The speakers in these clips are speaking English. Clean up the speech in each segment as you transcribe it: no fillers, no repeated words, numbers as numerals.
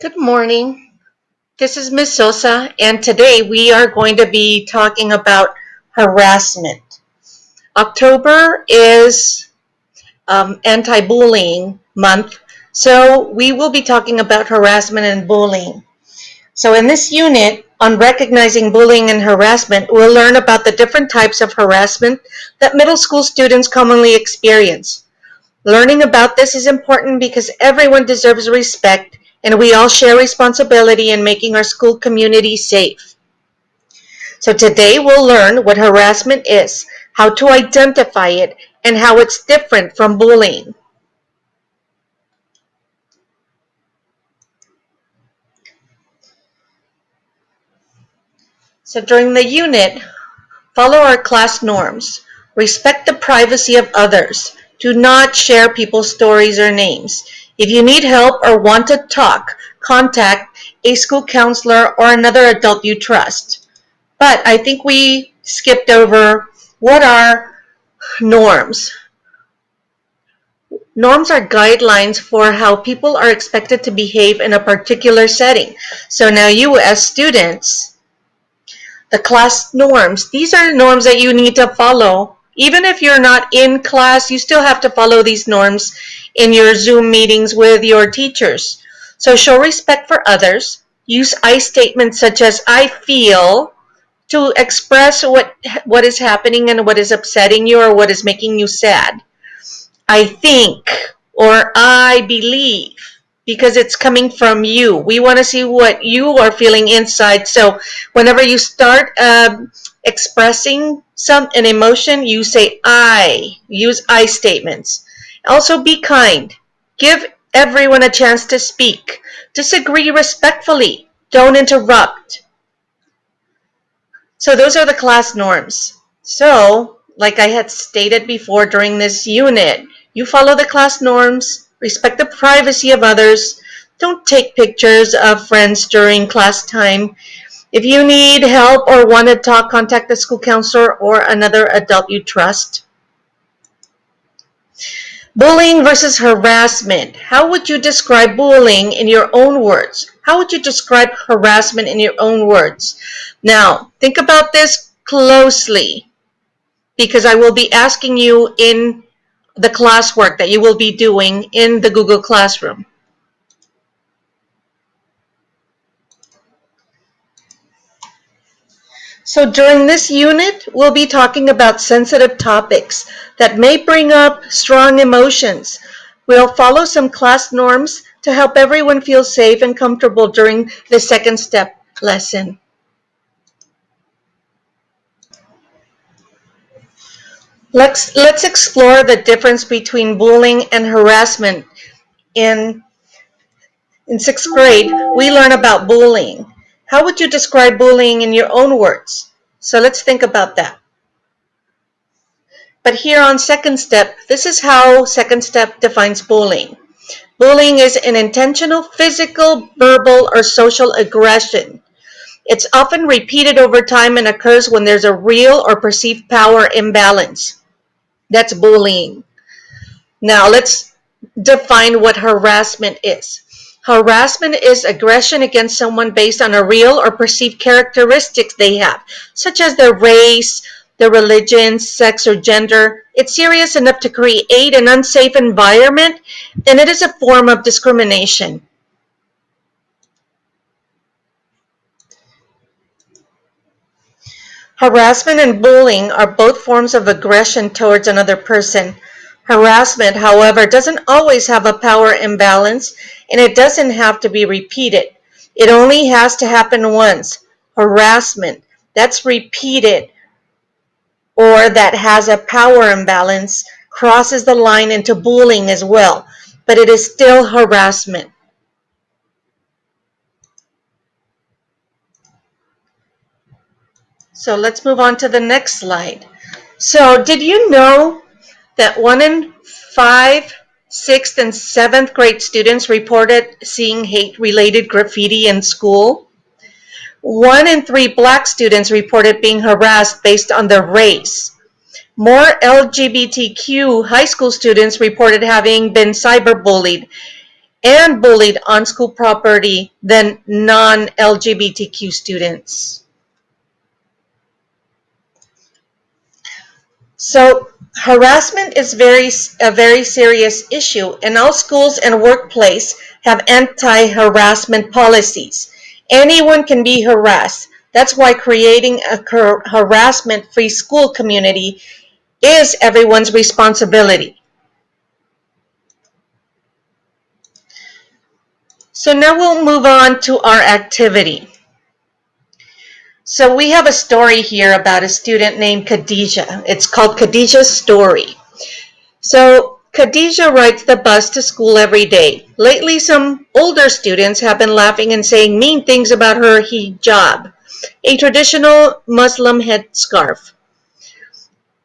Good morning. This is Ms. Sosa, and today we are going to be talking about harassment. October is anti-bullying month, so we will be talking about harassment and bullying. So in this unit on recognizing bullying and harassment, we'll learn about the different types of harassment that middle school students commonly experience. Learning about this is important because everyone deserves respect and we all share responsibility in making our school community safe. So today we'll learn what harassment is, how to identify it, and how it's different from bullying. So during the unit, follow our class norms. Respect the privacy of others. Do not share people's stories or names. If you need help or want to talk, contact a school counselor or another adult you trust. But I think we skipped over what are norms. Norms are guidelines for how people are expected to behave in a particular setting. So now you as students, the class norms, these are norms that you need to follow. Even if you're not in class, you still have to follow these norms in your Zoom meetings with your teachers. So show respect for others. Use I statements such as I feel to express what is happening and what is upsetting you or what is making you sad. I think or I believe because it's coming from you. We want to see what you are feeling inside. So whenever you start expressing an emotion, you say I. Use I statements. Also be kind. Give everyone a chance to speak. Disagree respectfully. Don't interrupt. So those are the class norms. So, like I had stated before during this unit, you follow the class norms, respect the privacy of others, don't take pictures of friends during class time. If you need help or want to talk, contact the school counselor or another adult you trust. Bullying versus harassment. How would you describe bullying in your own words? How would you describe harassment in your own words? Now, think about this closely because I will be asking you in the classwork that you will be doing in the Google Classroom. So during this unit, we'll be talking about sensitive topics that may bring up strong emotions. We'll follow some class norms to help everyone feel safe and comfortable during the second step lesson. Let's explore the difference between bullying and harassment. In, in sixth grade, we learn about bullying. How would you describe bullying in your own words? So let's think about that. But here on second step, this is how second step defines bullying. Bullying is an intentional physical, verbal, or social aggression. It's often repeated over time and occurs when there's a real or perceived power imbalance. That's bullying. Now let's define what harassment is. Harassment is aggression against someone based on a real or perceived characteristics they have, such as their race, their religion, sex, or gender. It's serious enough to create an unsafe environment, and it is a form of discrimination. Harassment and bullying are both forms of aggression towards another person. Harassment, however, doesn't always have a power imbalance and it doesn't have to be repeated. It only has to happen once. Harassment that's repeated or that has a power imbalance crosses the line into bullying as well, but it is still harassment. So let's move on to the next slide. So did you know that 1 in 5 sixth and seventh grade students reported seeing hate-related graffiti in school? 1 in 3 Black students reported being harassed based on their race. More LGBTQ high school students reported having been cyberbullied. and bullied on school property than non-LGBTQ students. So harassment is a very serious issue, and all schools and workplace have anti-harassment policies. Anyone can be harassed. That's why creating a harassment-free school community is everyone's responsibility. So now we'll move on to our activity. So we have a story here about a student named Khadijah. It's called Khadijah's Story. So Khadijah rides the bus to school every day. Lately, some older students have been laughing and saying mean things about her hijab, a traditional Muslim headscarf.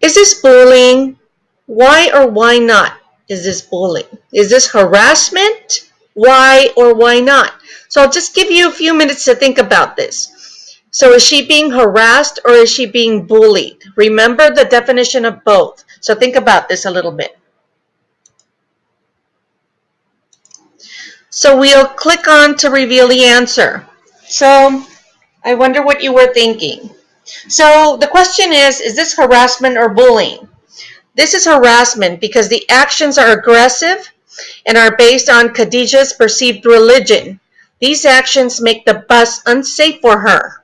Is this bullying? Why or why not is this bullying? Is this harassment? Why or why not? So I'll just give you a few minutes to think about this. So is she being harassed or is she being bullied? Remember the definition of both. So think about this a little bit. So we'll click on to reveal the answer. So I wonder what you were thinking. So the question is this harassment or bullying? This is harassment because the actions are aggressive and are based on Khadijah's perceived religion. These actions make the bus unsafe for her.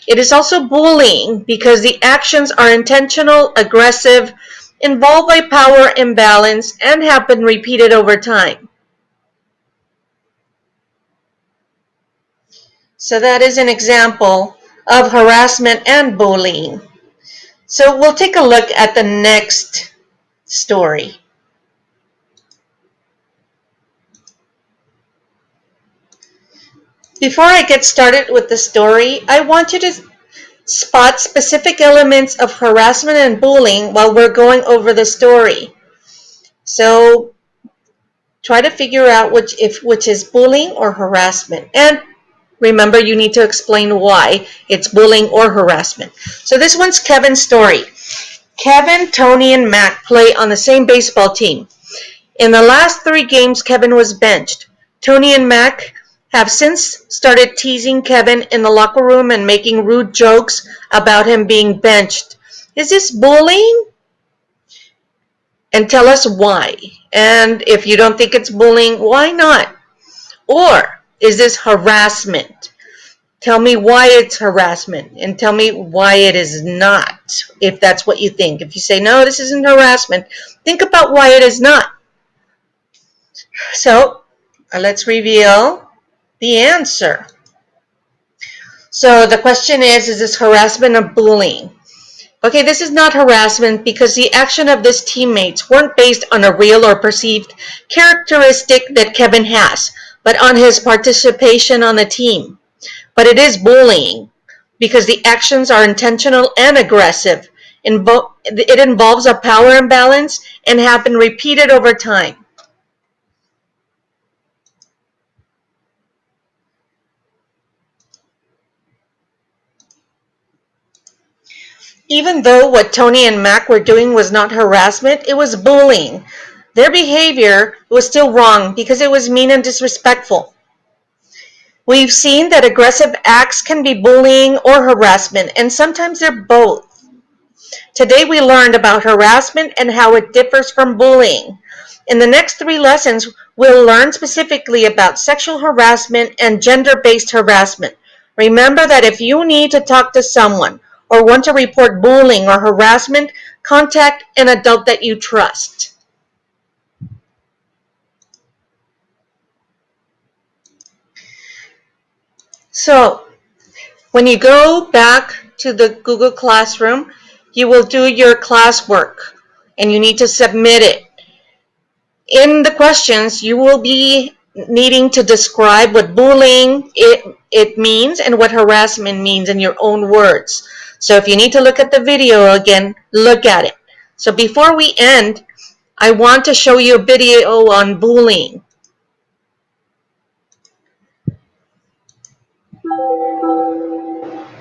It is also bullying because the actions are intentional, aggressive, involve a power imbalance, and have been repeated over time. So that is an example of harassment and bullying. So we'll take a look at the next story. Before I get started with the story, I want you to spot specific elements of harassment and bullying while we're going over the story. So try to figure out which is bullying or harassment. And remember, you need to explain why it's bullying or harassment. So this one's Kevin's story. Kevin, Tony, and Mac play on the same baseball team. In the last 3 games, Kevin was benched. Tony and Mac have since started teasing Kevin in the locker room and making rude jokes about him being benched. Is this bullying? And tell us why. And if you don't think it's bullying, why not? Or is this harassment? Tell me why it's harassment and tell me why it is not, if that's what you think. If you say, no, this isn't harassment, think about why it is not. So let's reveal the answer. So the question is this harassment or bullying? Okay, this is not harassment because the action of his teammates weren't based on a real or perceived characteristic that Kevin has, but on his participation on the team. But it is bullying because the actions are intentional and aggressive. It involves a power imbalance and have been repeated over time. Even though what Tony and Mac were doing was not harassment, it was bullying. Their behavior was still wrong because it was mean and disrespectful. We've seen that aggressive acts can be bullying or harassment, and sometimes they're both. Today we learned about harassment and how it differs from bullying. In the next 3 lessons, we'll learn specifically about sexual harassment and gender-based harassment. Remember that if you need to talk to someone or want to report bullying or harassment, contact an adult that you trust. So, when you go back to the Google Classroom, you will do your classwork and you need to submit it. In the questions, you will be needing to describe what bullying it means and what harassment means in your own words. So if you need to look at the video again, look at it. So before we end, I want to show you a video on bullying.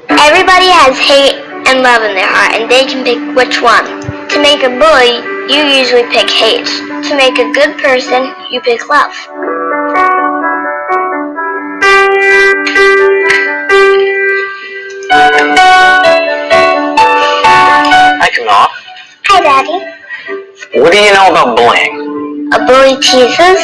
Everybody has hate and love in their heart, and they can pick which one. To make a bully, you usually pick hate. To make a good person, you pick love. What do you know about bullying? A bully teases.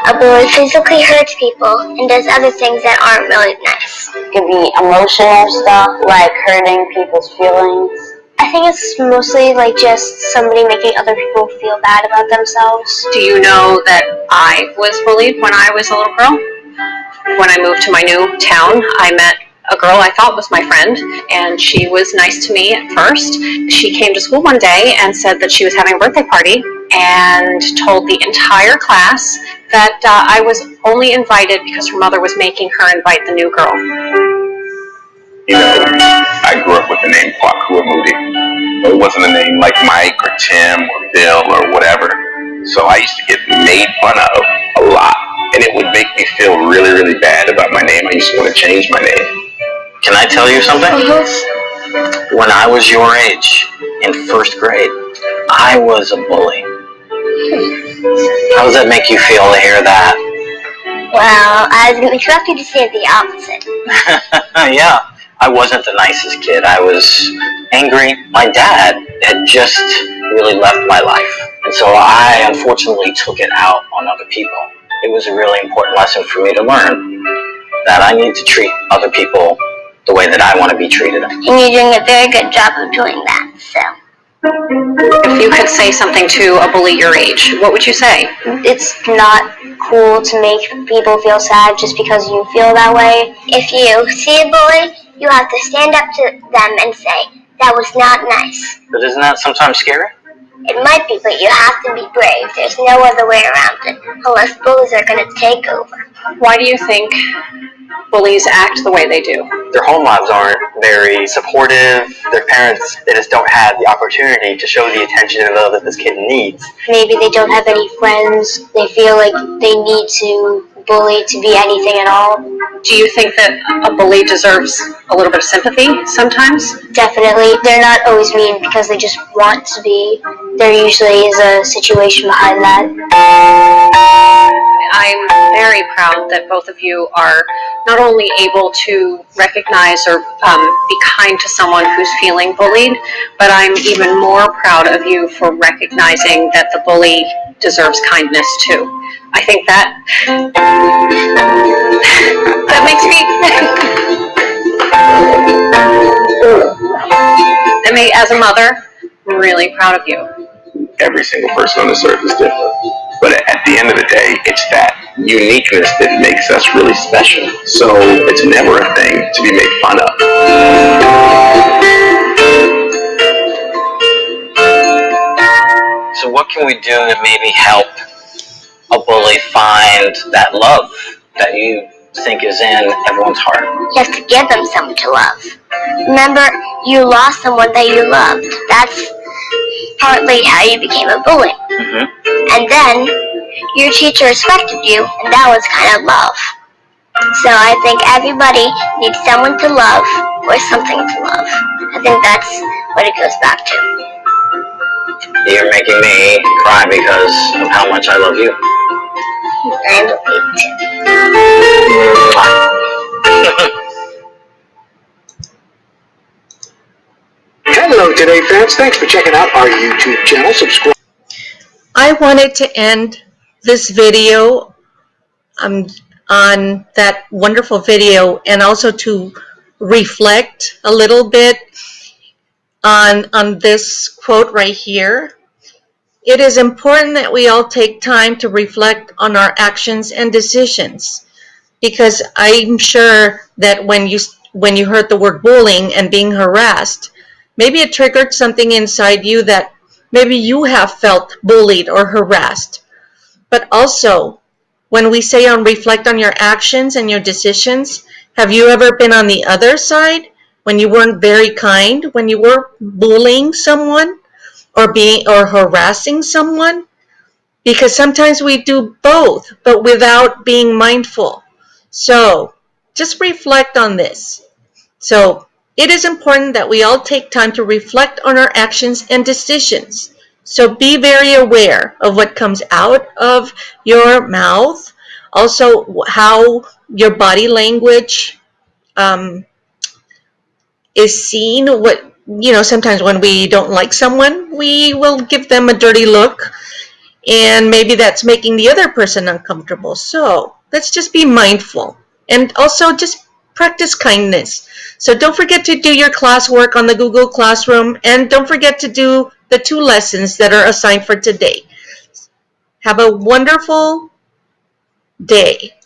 A bully physically hurts people and does other things that aren't really nice. It could be emotional stuff like hurting people's feelings. I think it's mostly like just somebody making other people feel bad about themselves. Do you know that I was bullied when I was a little girl? When I moved to my new town, I met a girl I thought was my friend, and she was nice to me at first. She came to school one day and said that she was having a birthday party and told the entire class that I was only invited because her mother was making her invite the new girl. You know, I grew up with the name Kwakua Moody. It wasn't a name like Mike or Tim or Bill or whatever. So I used to get made fun of a lot. And it would make me feel really, really bad about my name. I used to want to change my name. Can I tell you something? When I was your age, in first grade, I was a bully. How does that make you feel to hear that? Well, I was expecting to say the opposite. Yeah, I wasn't the nicest kid. I was angry. My dad had just really left my life. And so I unfortunately took it out on other people. It was a really important lesson for me to learn that I need to treat other people the way that I want to be treated. And you're doing a very good job of doing that, so. If you could say something to a bully your age, what would you say? It's not cool to make people feel sad just because you feel that way. If you see a bully, you have to stand up to them and say, that was not nice. But isn't that sometimes scary? It might be, but you have to be brave. There's no other way around it, unless bullies are going to take over. Why do you think bullies act the way they do? Their home lives aren't very supportive. Their parents, they just don't have the opportunity to show the attention and love that this kid needs. Maybe they don't have any friends. They feel like they need to bully to be anything at all. Do you think that a bully deserves a little bit of sympathy sometimes? Definitely. They're not always mean because they just want to be. There usually is a situation behind that. I'm very proud that both of you are not only able to recognize or be kind to someone who's feeling bullied, but I'm even more proud of you for recognizing that the bully deserves kindness too. I think that makes me, as a mother, I'm really proud of you. Every single person on this earth is different. But at the end of the day, it's that uniqueness that makes us really special. So it's never a thing to be made fun of. So what can we do to maybe help a bully find that love that you think is in everyone's heart? You have to give them someone to love. Remember, you lost someone that you loved. That's partly how you became a bully. And then your teacher respected you, and that was kind of love. So I think everybody needs someone to love or something to love. I think that's what it goes back to. You're making me cry because of how much I love you. I love you too. Hello today, fans. Thanks for checking out our YouTube channel. Subscribe. I wanted to end this video on that wonderful video and also to reflect a little bit on this quote right here. It is important that we all take time to reflect on our actions and decisions, because I'm sure that when you heard the word bullying and being harassed, maybe it triggered something inside you that maybe you have felt bullied or harassed. But also, when we say reflect on your actions and your decisions, have you ever been on the other side when you weren't very kind, when you were bullying someone or harassing someone? Because sometimes we do both, but without being mindful. So just reflect on this. So it is important that we all take time to reflect on our actions and decisions. So be very aware of what comes out of your mouth, also how your body language is seen, sometimes when we don't like someone, we will give them a dirty look, and maybe that's making the other person uncomfortable. So let's just be mindful, and also just practice kindness. So don't forget to do your classwork on the Google Classroom, and don't forget to do the 2 lessons that are assigned for today. Have a wonderful day.